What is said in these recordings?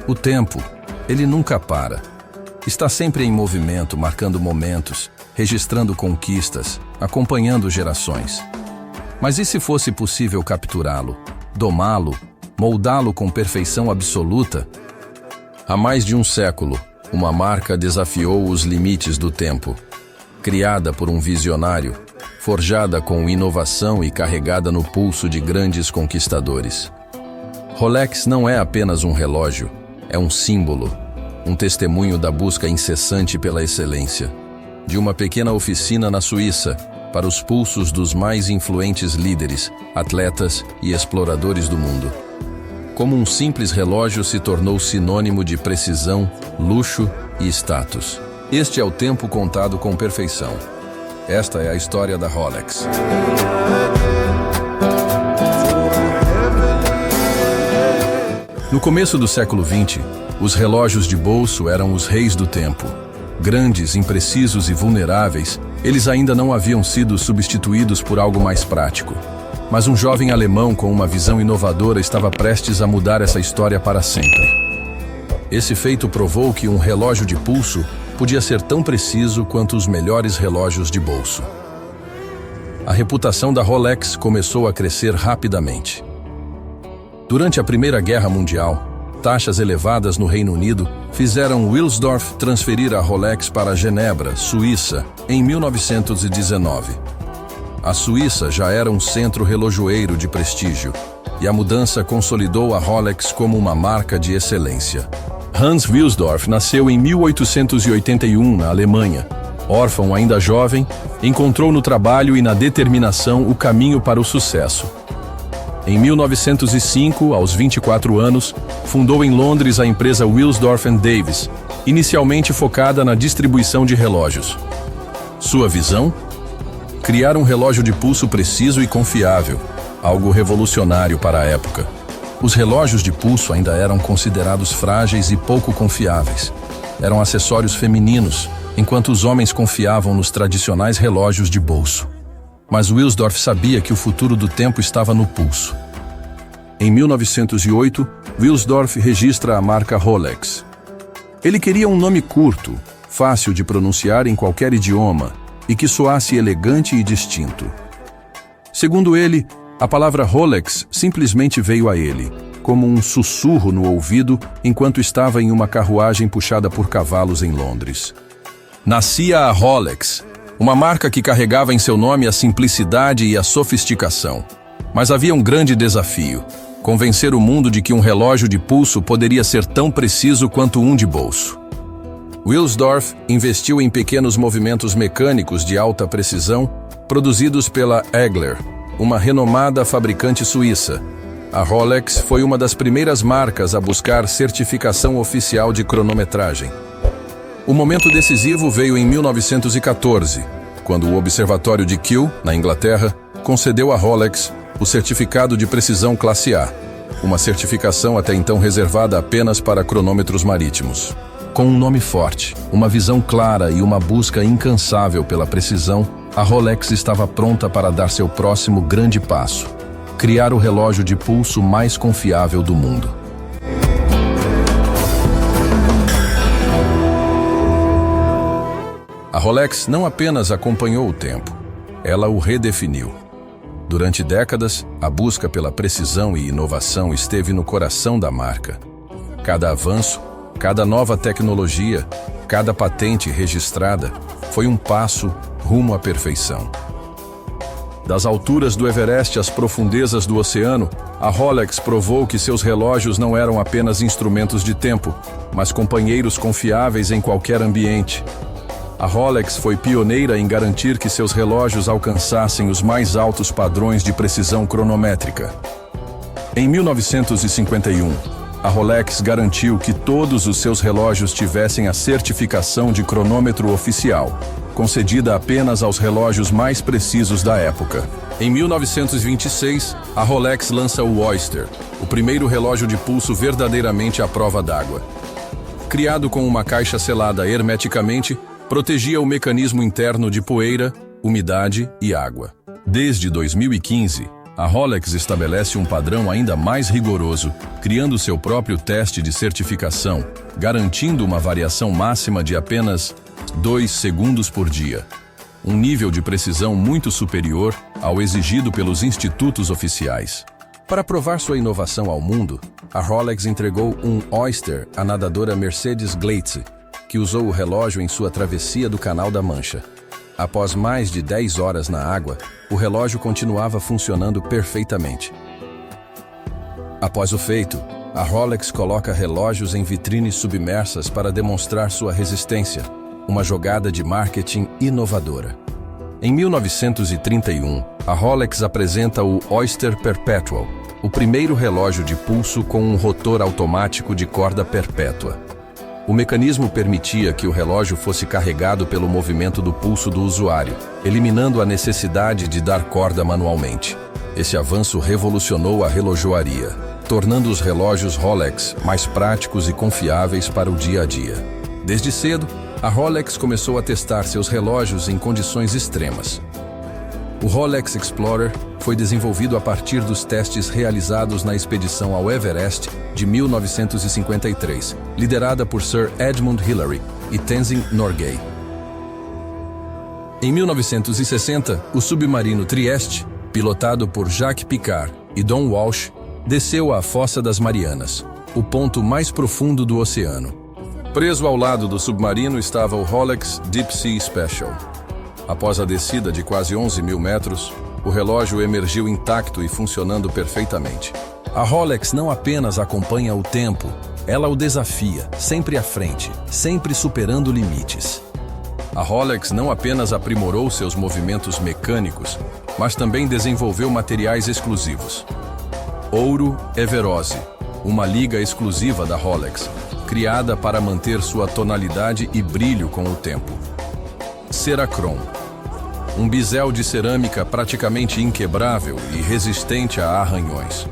O tempo, ele nunca para. Está sempre em movimento, marcando momentos, registrando conquistas, acompanhando gerações. Mas e se fosse possível capturá-lo, domá-lo, moldá-lo com perfeição absoluta? Há mais de um século, uma marca desafiou os limites do tempo. Criada por um visionário, forjada com inovação e carregada no pulso de grandes conquistadores. Rolex não é apenas um relógio, é um símbolo, um testemunho da busca incessante pela excelência. De uma pequena oficina na Suíça, para os pulsos dos mais influentes líderes, atletas e exploradores do mundo. Como um simples relógio se tornou sinônimo de precisão, luxo e status. Este é o tempo contado com perfeição. Esta é a história da Rolex. No começo do século XX, os relógios de bolso eram os reis do tempo. Grandes, imprecisos e vulneráveis, eles ainda não haviam sido substituídos por algo mais prático. Mas um jovem alemão com uma visão inovadora estava prestes a mudar essa história para sempre. Esse feito provou que um relógio de pulso podia ser tão preciso quanto os melhores relógios de bolso. A reputação da Rolex começou a crescer rapidamente. Durante a Primeira Guerra Mundial, taxas elevadas no Reino Unido fizeram Wilsdorf transferir a Rolex para Genebra, Suíça, em 1919. A Suíça já era um centro relojoeiro de prestígio, e a mudança consolidou a Rolex como uma marca de excelência. Hans Wilsdorf nasceu em 1881 na Alemanha. Órfão ainda jovem, encontrou no trabalho e na determinação o caminho para o sucesso. Em 1905, aos 24 anos, fundou em Londres a empresa Wilsdorf & Davies, inicialmente focada na distribuição de relógios. Sua visão? Criar um relógio de pulso preciso e confiável, algo revolucionário para a época. Os relógios de pulso ainda eram considerados frágeis e pouco confiáveis. Eram acessórios femininos, enquanto os homens confiavam nos tradicionais relógios de bolso. Mas Wilsdorf sabia que o futuro do tempo estava no pulso. Em 1908, Wilsdorf registra a marca Rolex. Ele queria um nome curto, fácil de pronunciar em qualquer idioma e que soasse elegante e distinto. Segundo ele, a palavra Rolex simplesmente veio a ele, como um sussurro no ouvido enquanto estava em uma carruagem puxada por cavalos em Londres. Nascia a Rolex, uma marca que carregava em seu nome a simplicidade e a sofisticação. Mas havia um grande desafio: convencer o mundo de que um relógio de pulso poderia ser tão preciso quanto um de bolso. Wilsdorf investiu em pequenos movimentos mecânicos de alta precisão, produzidos pela Egler, uma renomada fabricante suíça. A Rolex foi uma das primeiras marcas a buscar certificação oficial de cronometragem. O momento decisivo veio em 1914, quando o Observatório de Kew, na Inglaterra, concedeu à Rolex o certificado de precisão classe A, uma certificação até então reservada apenas para cronômetros marítimos. Com um nome forte, uma visão clara e uma busca incansável pela precisão, a Rolex estava pronta para dar seu próximo grande passo: criar o relógio de pulso mais confiável do mundo. A Rolex não apenas acompanhou o tempo, ela o redefiniu. Durante décadas, a busca pela precisão e inovação esteve no coração da marca. Cada avanço, cada nova tecnologia, cada patente registrada foi um passo rumo à perfeição. Das alturas do Everest às profundezas do oceano, a Rolex provou que seus relógios não eram apenas instrumentos de tempo, mas companheiros confiáveis em qualquer ambiente. A Rolex foi pioneira em garantir que seus relógios alcançassem os mais altos padrões de precisão cronométrica. Em 1951, a Rolex garantiu que todos os seus relógios tivessem a certificação de cronômetro oficial, concedida apenas aos relógios mais precisos da época. Em 1926, a Rolex lança o Oyster, o primeiro relógio de pulso verdadeiramente à prova d'água. Criado com uma caixa selada hermeticamente, protegia o mecanismo interno de poeira, umidade e água. Desde 2015, a Rolex estabelece um padrão ainda mais rigoroso, criando seu próprio teste de certificação, garantindo uma variação máxima de apenas 2 segundos por dia. Um nível de precisão muito superior ao exigido pelos institutos oficiais. Para provar sua inovação ao mundo, a Rolex entregou um Oyster à nadadora Mercedes Gleitze, que usou o relógio em sua travessia do Canal da Mancha. Após mais de 10 horas na água, o relógio continuava funcionando perfeitamente. Após o feito, a Rolex coloca relógios em vitrines submersas para demonstrar sua resistência, uma jogada de marketing inovadora. Em 1931, a Rolex apresenta o Oyster Perpetual, o primeiro relógio de pulso com um rotor automático de corda perpétua. O mecanismo permitia que o relógio fosse carregado pelo movimento do pulso do usuário, eliminando a necessidade de dar corda manualmente. Esse avanço revolucionou a relojoaria, tornando os relógios Rolex mais práticos e confiáveis para o dia a dia. Desde cedo, a Rolex começou a testar seus relógios em condições extremas. O Rolex Explorer foi desenvolvido a partir dos testes realizados na expedição ao Everest de 1953, liderada por Sir Edmund Hillary e Tenzing Norgay. Em 1960, o submarino Trieste, pilotado por Jacques Piccard e Don Walsh, desceu à Fossa das Marianas, o ponto mais profundo do oceano. Preso ao lado do submarino estava o Rolex Deep Sea Special. Após a descida de quase 11 mil metros, o relógio emergiu intacto e funcionando perfeitamente. A Rolex não apenas acompanha o tempo, ela o desafia, sempre à frente, sempre superando limites. A Rolex não apenas aprimorou seus movimentos mecânicos, mas também desenvolveu materiais exclusivos. Ouro Everose, uma liga exclusiva da Rolex, criada para manter sua tonalidade e brilho com o tempo. Cerachrome, um bisel de cerâmica praticamente inquebrável e resistente a arranhões.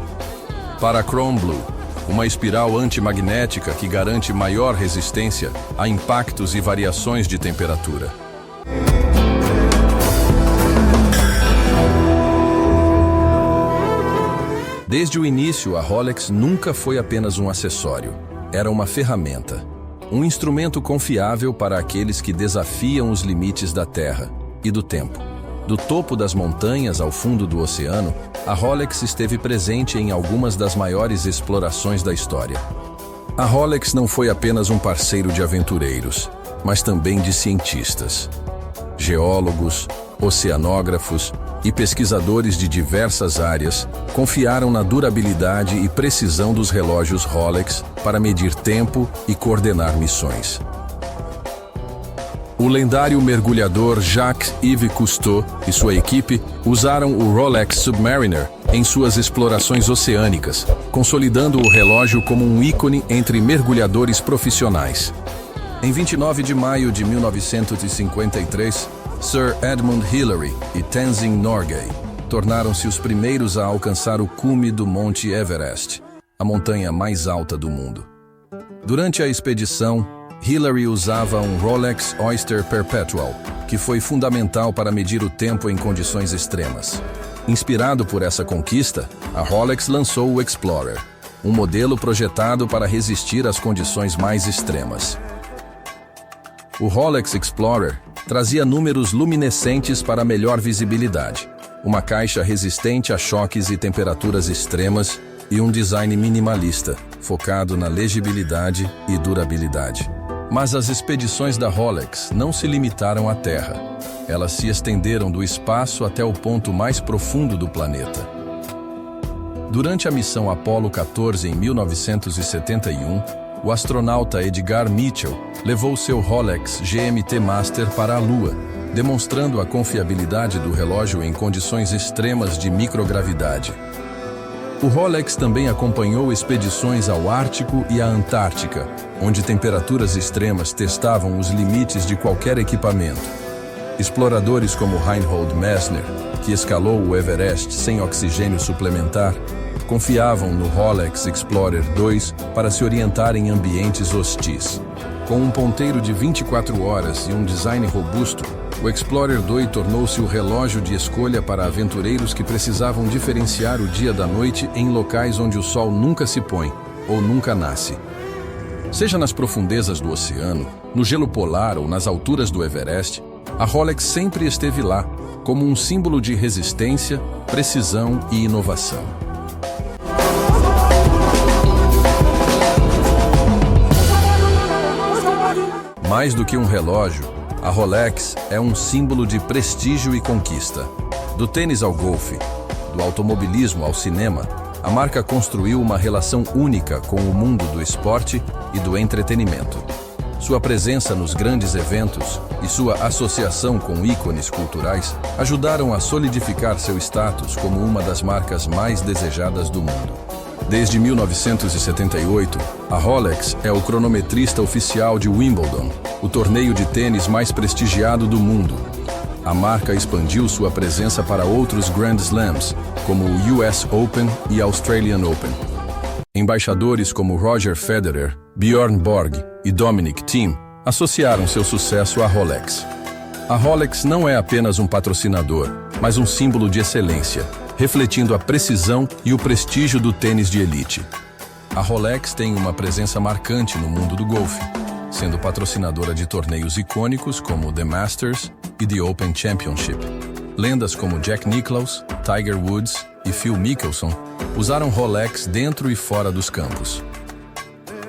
Parachrome Blue, uma espiral antimagnética que garante maior resistência a impactos e variações de temperatura. Desde o início, a Rolex nunca foi apenas um acessório. Era uma ferramenta, um instrumento confiável para aqueles que desafiam os limites da Terra e do tempo. Do topo das montanhas ao fundo do oceano, a Rolex esteve presente em algumas das maiores explorações da história. A Rolex não foi apenas um parceiro de aventureiros, mas também de cientistas. Geólogos, oceanógrafos e pesquisadores de diversas áreas confiaram na durabilidade e precisão dos relógios Rolex para medir tempo e coordenar missões. O lendário mergulhador Jacques-Yves Cousteau e sua equipe usaram o Rolex Submariner em suas explorações oceânicas, consolidando o relógio como um ícone entre mergulhadores profissionais. Em 29 de maio de 1953, Sir Edmund Hillary e Tenzing Norgay tornaram-se os primeiros a alcançar o cume do Monte Everest, a montanha mais alta do mundo. Durante a expedição, Hillary usava um Rolex Oyster Perpetual, que foi fundamental para medir o tempo em condições extremas. Inspirado por essa conquista, a Rolex lançou o Explorer, um modelo projetado para resistir às condições mais extremas. O Rolex Explorer trazia números luminescentes para melhor visibilidade, uma caixa resistente a choques e temperaturas extremas e um design minimalista, focado na legibilidade e durabilidade. Mas as expedições da Rolex não se limitaram à Terra. Elas se estenderam do espaço até o ponto mais profundo do planeta. Durante a missão Apollo 14 em 1971, o astronauta Edgar Mitchell levou seu Rolex GMT Master para a Lua, demonstrando a confiabilidade do relógio em condições extremas de microgravidade. O Rolex também acompanhou expedições ao Ártico e à Antártica, onde temperaturas extremas testavam os limites de qualquer equipamento. Exploradores como Reinhold Messner, que escalou o Everest sem oxigênio suplementar, confiavam no Rolex Explorer 2 para se orientar em ambientes hostis. Com um ponteiro de 24 horas e um design robusto, o Explorer 2 tornou-se o relógio de escolha para aventureiros que precisavam diferenciar o dia da noite em locais onde o sol nunca se põe ou nunca nasce. Seja nas profundezas do oceano, no gelo polar ou nas alturas do Everest, a Rolex sempre esteve lá, como um símbolo de resistência, precisão e inovação. Mais do que um relógio, a Rolex é um símbolo de prestígio e conquista. Do tênis ao golfe, do automobilismo ao cinema, a marca construiu uma relação única com o mundo do esporte e do entretenimento. Sua presença nos grandes eventos e sua associação com ícones culturais ajudaram a solidificar seu status como uma das marcas mais desejadas do mundo. Desde 1978, a Rolex é o cronometrista oficial de Wimbledon, o torneio de tênis mais prestigiado do mundo. A marca expandiu sua presença para outros Grand Slams, como o US Open e Australian Open. Embaixadores como Roger Federer, Bjorn Borg e Dominic Thiem associaram seu sucesso à Rolex. A Rolex não é apenas um patrocinador, mas um símbolo de excelência, refletindo a precisão e o prestígio do tênis de elite. A Rolex tem uma presença marcante no mundo do golfe, sendo patrocinadora de torneios icônicos como o The Masters e The Open Championship. Lendas como Jack Nicklaus, Tiger Woods e Phil Mickelson usaram Rolex dentro e fora dos campos.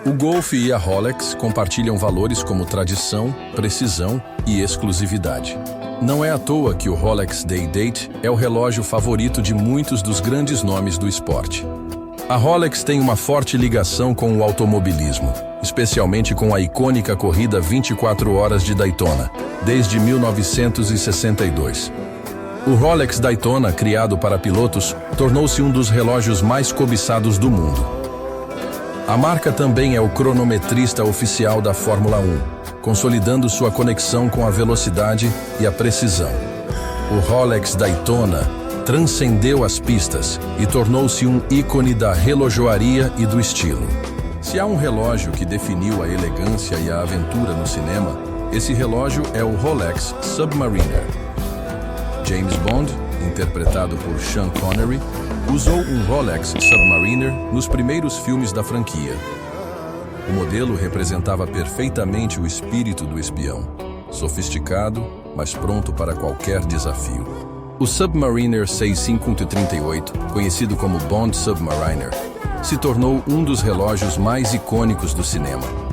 O golfe e a Rolex compartilham valores como tradição, precisão e exclusividade. Não é à toa que o Rolex Day-Date é o relógio favorito de muitos dos grandes nomes do esporte. A Rolex tem uma forte ligação com o automobilismo, especialmente com a icônica corrida 24 horas de Daytona, desde 1962. O Rolex Daytona, criado para pilotos, tornou-se um dos relógios mais cobiçados do mundo. A marca também é o cronometrista oficial da Fórmula 1, consolidando sua conexão com a velocidade e a precisão. O Rolex Daytona transcendeu as pistas e tornou-se um ícone da relojoaria e do estilo. Se há um relógio que definiu a elegância e a aventura no cinema, esse relógio é o Rolex Submariner. James Bond, interpretado por Sean Connery, usou um Rolex Submariner nos primeiros filmes da franquia. O modelo representava perfeitamente o espírito do espião, sofisticado, mas pronto para qualquer desafio. O Submariner 6538, conhecido como Bond Submariner, se tornou um dos relógios mais icônicos do cinema.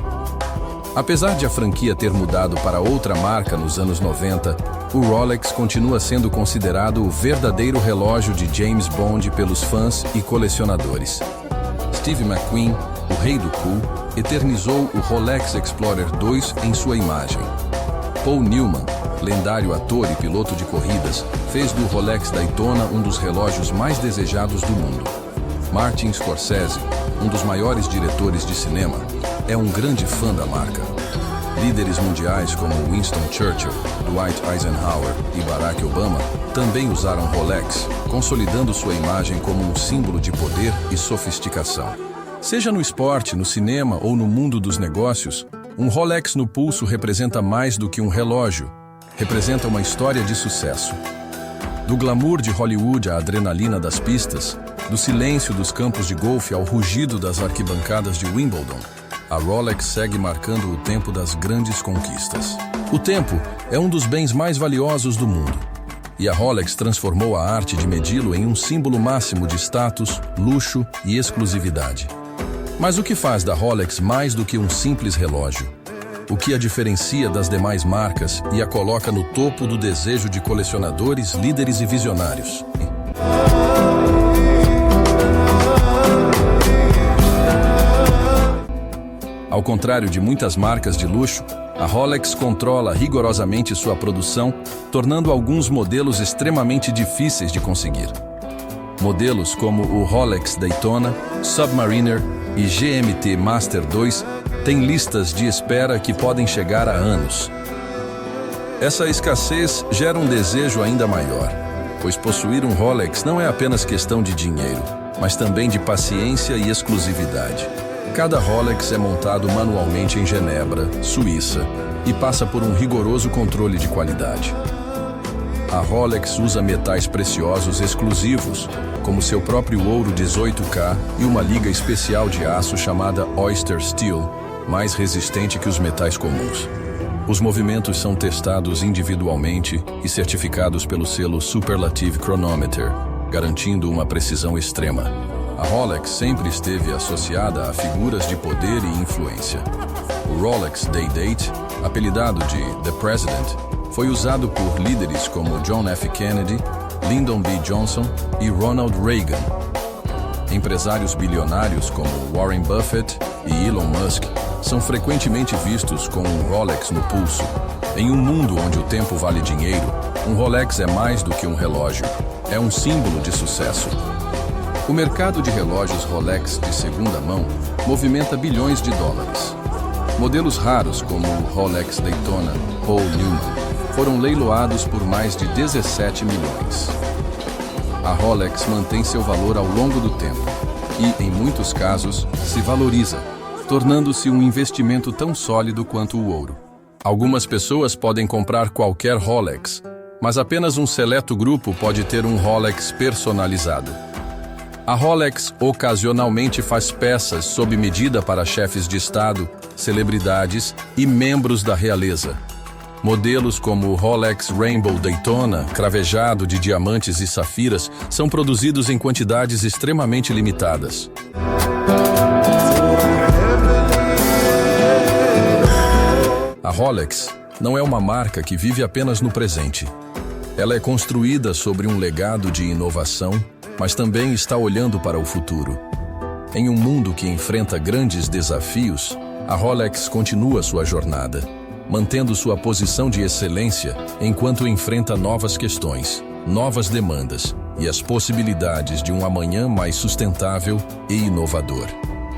Apesar de a franquia ter mudado para outra marca nos anos 90, o Rolex continua sendo considerado o verdadeiro relógio de James Bond pelos fãs e colecionadores. Steve McQueen, o rei do cool, eternizou o Rolex Explorer 2 em sua imagem. Paul Newman, lendário ator e piloto de corridas, fez do Rolex Daytona um dos relógios mais desejados do mundo. Martin Scorsese, um dos maiores diretores de cinema, é um grande fã da marca. Líderes mundiais como Winston Churchill, Dwight Eisenhower e Barack Obama também usaram Rolex, consolidando sua imagem como um símbolo de poder e sofisticação. Seja no esporte, no cinema ou no mundo dos negócios, um Rolex no pulso representa mais do que um relógio, representa uma história de sucesso. Do glamour de Hollywood à adrenalina das pistas, do silêncio dos campos de golfe ao rugido das arquibancadas de Wimbledon, a Rolex segue marcando o tempo das grandes conquistas. O tempo é um dos bens mais valiosos do mundo, e a Rolex transformou a arte de medi-lo em um símbolo máximo de status, luxo e exclusividade. Mas o que faz da Rolex mais do que um simples relógio? O que a diferencia das demais marcas e a coloca no topo do desejo de colecionadores, líderes e visionários? Ao contrário de muitas marcas de luxo, a Rolex controla rigorosamente sua produção, tornando alguns modelos extremamente difíceis de conseguir. Modelos como o Rolex Daytona, Submariner e GMT Master 2 têm listas de espera que podem chegar a anos. Essa escassez gera um desejo ainda maior, pois possuir um Rolex não é apenas questão de dinheiro, mas também de paciência e exclusividade. Cada Rolex é montado manualmente em Genebra, Suíça, e passa por um rigoroso controle de qualidade. A Rolex usa metais preciosos exclusivos, como seu próprio ouro 18K e uma liga especial de aço chamada Oyster Steel, mais resistente que os metais comuns. Os movimentos são testados individualmente e certificados pelo selo Superlative Chronometer, garantindo uma precisão extrema. A Rolex sempre esteve associada a figuras de poder e influência. O Rolex Day-Date, apelidado de The President, foi usado por líderes como John F. Kennedy, Lyndon B. Johnson e Ronald Reagan. Empresários bilionários como Warren Buffett e Elon Musk são frequentemente vistos com um Rolex no pulso. Em um mundo onde o tempo vale dinheiro, um Rolex é mais do que um relógio. É um símbolo de sucesso. O mercado de relógios Rolex de segunda mão movimenta bilhões de dólares. Modelos raros como o Rolex Daytona Paul Newman foram leiloados por mais de 17 milhões. A Rolex mantém seu valor ao longo do tempo e, em muitos casos, se valoriza, tornando-se um investimento tão sólido quanto o ouro. Algumas pessoas podem comprar qualquer Rolex, mas apenas um seleto grupo pode ter um Rolex personalizado. A Rolex ocasionalmente faz peças sob medida para chefes de Estado, celebridades e membros da realeza. Modelos como o Rolex Rainbow Daytona, cravejado de diamantes e safiras, são produzidos em quantidades extremamente limitadas. A Rolex não é uma marca que vive apenas no presente. Ela é construída sobre um legado de inovação, mas também está olhando para o futuro. Em um mundo que enfrenta grandes desafios, a Rolex continua sua jornada, mantendo sua posição de excelência enquanto enfrenta novas questões, novas demandas e as possibilidades de um amanhã mais sustentável e inovador.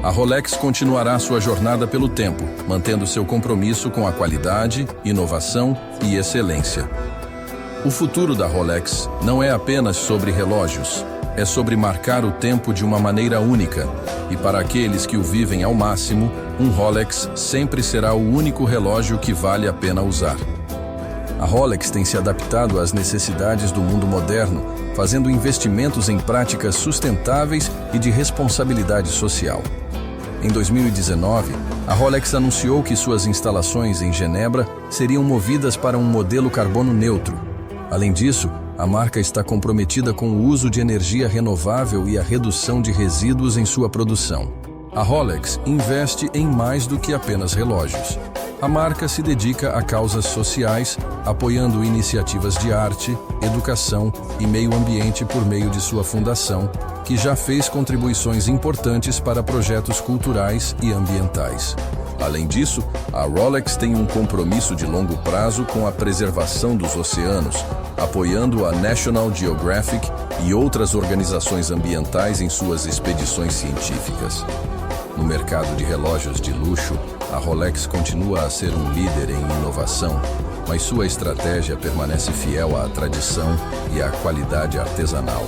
A Rolex continuará sua jornada pelo tempo, mantendo seu compromisso com a qualidade, inovação e excelência. O futuro da Rolex não é apenas sobre relógios, é sobre marcar o tempo de uma maneira única, e para aqueles que o vivem ao máximo, um Rolex sempre será o único relógio que vale a pena usar. A Rolex tem se adaptado às necessidades do mundo moderno, fazendo investimentos em práticas sustentáveis e de responsabilidade social. Em 2019, a Rolex anunciou que suas instalações em Genebra seriam movidas para um modelo carbono neutro. Além disso, a marca está comprometida com o uso de energia renovável e a redução de resíduos em sua produção. A Rolex investe em mais do que apenas relógios. A marca se dedica a causas sociais, apoiando iniciativas de arte, educação e meio ambiente por meio de sua fundação, que já fez contribuições importantes para projetos culturais e ambientais. Além disso, a Rolex tem um compromisso de longo prazo com a preservação dos oceanos, apoiando a National Geographic e outras organizações ambientais em suas expedições científicas. No mercado de relógios de luxo, a Rolex continua a ser um líder em inovação, mas sua estratégia permanece fiel à tradição e à qualidade artesanal.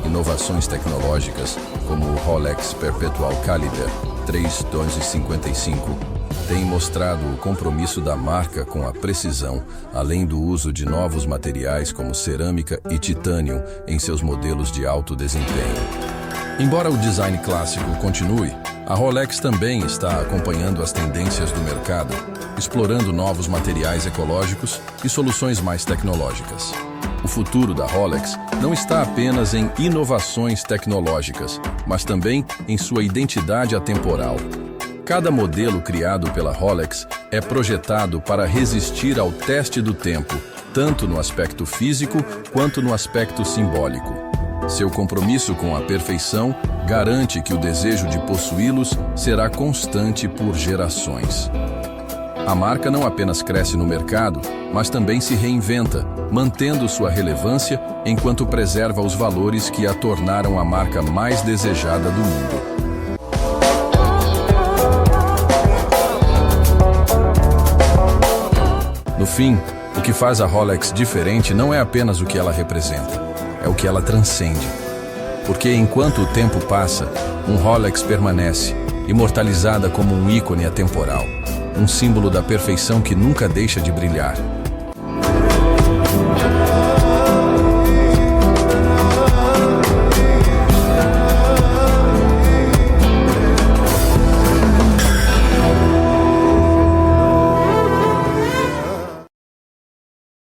Inovações tecnológicas, como o Rolex Perpetual Caliber 31255, têm mostrado o compromisso da marca com a precisão, além do uso de novos materiais como cerâmica e titânio em seus modelos de alto desempenho. Embora o design clássico continue, a Rolex também está acompanhando as tendências do mercado, explorando novos materiais ecológicos e soluções mais tecnológicas. O futuro da Rolex não está apenas em inovações tecnológicas, mas também em sua identidade atemporal. Cada modelo criado pela Rolex é projetado para resistir ao teste do tempo, tanto no aspecto físico quanto no aspecto simbólico. Seu compromisso com a perfeição garante que o desejo de possuí-los será constante por gerações. A marca não apenas cresce no mercado, mas também se reinventa, mantendo sua relevância enquanto preserva os valores que a tornaram a marca mais desejada do mundo. No fim, o que faz a Rolex diferente não é apenas o que ela representa, é o que ela transcende. Porque enquanto o tempo passa, um Rolex permanece, imortalizada como um ícone atemporal, um símbolo da perfeição que nunca deixa de brilhar.